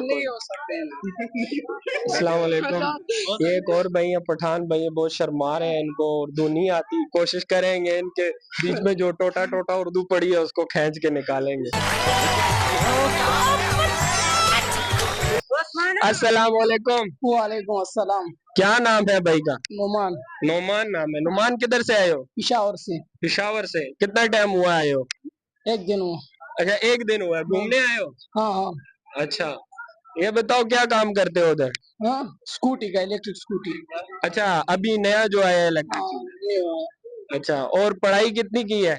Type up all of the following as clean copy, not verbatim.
नहीं हो सकते हैं। अस्सलाम वालेकुम। ये एक और भाई है, पठान भाई है, बहुत शर्मा रहे हैं, इनको उर्दू नहीं आती। कोशिश करेंगे इनके बीच में जो टोटा टोटा उर्दू पड़ी है उसको खींच के निकालेंगे। अस्सलाम वालेकुम। वालेकुम अस्सलाम। क्या नाम है भाई का? नोमान। नोमान नाम है। नोमान किधर से आए हो? पिशावर से। पिशावर से। कितना टाइम हुआ आए हो? एक दिन हुआ। अच्छा, एक दिन हुआ है। घूमने आए हो? हाँ हाँ अच्छा, ये बताओ क्या काम करते हो उधर? हाँ, स्कूटी का, इलेक्ट्रिक स्कूटी। अच्छा, अभी नया जो आया है हाँ, इलेक्ट्रिक। नहीं हुआ। अच्छा, और पढ़ाई कितनी की है?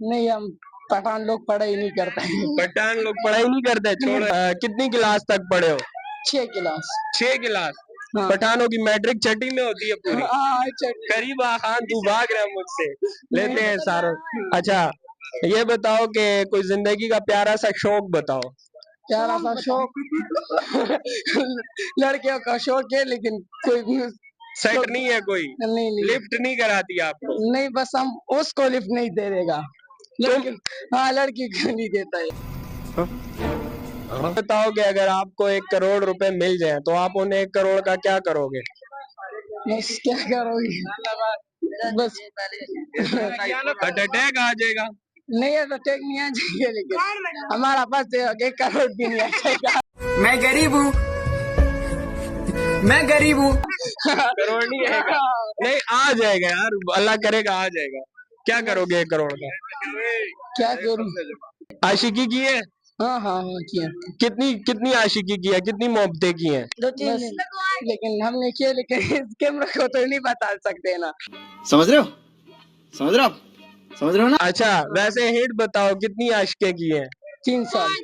नहीं, हम पठान लोग पढ़ाई नहीं करते हैं। पठान लोग पढ़ाई नहीं करते, छोड़ो। कितनी क्लास तक पढ़े हो? 6 क्लास। 6 क्लास। हाँ। पठानों की मैट्रिक छठी में होती है पूरी। हाँ, करीब खान तू भाग रहा है मुझसे, लेते हैं सारों। नहीं। अच्छा, ये बताओ कि कोई जिंदगी का प्यारा सा शौक बताओ। प्यारा सा शौक। लड़कियों का शौक है, लेकिन कोई सेट नहीं है कोई? नहीं नहीं लिफ्ट नहीं कराती आपको? नहीं, बस हम उसको लिफ्ट नहीं दे देगा। लड़की, हाँ, लड़की को नहीं देता है। बताओ कि अगर आपको 1 करोड़ रुपए मिल जाए तो आप उन्हें 1 करोड़ का क्या करोगे? बस क्या करोगी? बस हार्ट अटैक आ जाएगा। नहीं है तो टेक नहीं आ जाएगा, लेकिन हमारा पास 1 करोड़ भी नहीं आ जाएगा। मैं गरीब हूँ, मैं गरीब हूँ। करोड़ नहीं आएगा? नहीं, आ जाएगा यार, अल्लाह करेगा आ जाएगा। क्या करोगे 1 करोड़ का? क्या करूं? आशिकी की है? हाँ हाँ हाँ, किया। कितनी कितनी आशिकी की है, कितनी मोहब्बतें की हैं? 2-3 दिन। लेकिन हमने किया, लेकिन इस कैमरा को तो नहीं बता सकते ना। समझ रहे हो, समझ रहे हो आप, समझ रहे हो ना? अच्छा, वैसे हिट बताओ कितनी आशिकी की है? 3 साल।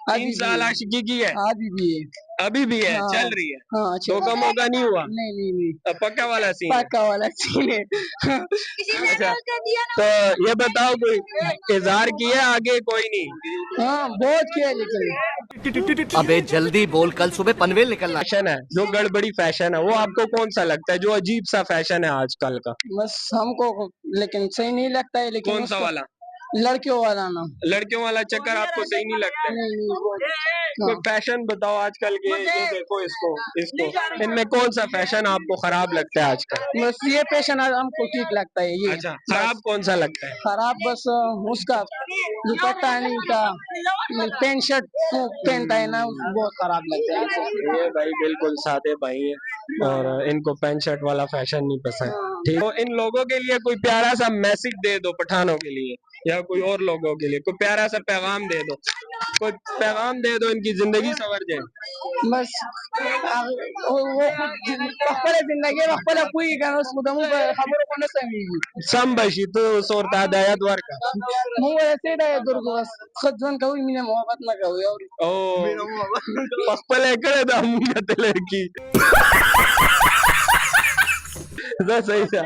3 साल आशिकी की है? अभी भी है। अभी भी है? हाँ, चल रही है? हाँ, धोखा मौका नहीं हुआ? नहीं नहीं नहीं, पक्का वाला सीन है? पक्का वाला सीन है। अच्छा, तो ये बताओ कोई इजहार किया आगे? कोई नहीं? हाँ, बहुत किया, लेकिन अबे जल्दी बोल, कल सुबह पनवेल निकलना। फैशन है जो गड़बड़ी फैशन है, वो आपको कौन सा लगता है जो अजीब सा फैशन है आजकल का? बस हमको लेकिन सही नहीं लगता है, लेकिन कौन सा वाला? लड़कियों वाला ना। लड़कियों वाला चक्कर आपको सही नहीं लगता है? नहीं नहीं, कोई फैशन बताओ आजकल के। ये देखो इसको इसको, इनमें कौन सा फैशन आपको खराब लगता है आजकल? बस ये पेशन हमको ठीक लगता है, ये। अच्छा, खराब कौन सा लगता है? खराब बस उसका दुपट्टा नहीं का, पैंट शर्ट पहनता है ना, बहुत खराब लगता है हमको। ये भाई बिल्कुल सादे भाई है और इनको पैंट शर्ट वाला फैशन नहीं पसंद। ठीक, तो इन लोगों के लिए कोई प्यारा सा मैसेज दे दो, पठानों के लिए या कोई और लोगों के लिए कोई प्यारा सा पैगाम दे दो। कोई पैगाम दे दो, इनकी जिंदगी संवर जाए। बस वो खुद पकड़े जिंदगी पकड़े पूरी का उसको दमू खबर को न सही सम बशी तो सोरता दयात वर्का। मु ऐसे रहे दुर्ग बस खजन कभी मैंने मोहब्बत न कहो और ओ पक्पले करे दम लड़की। सही था।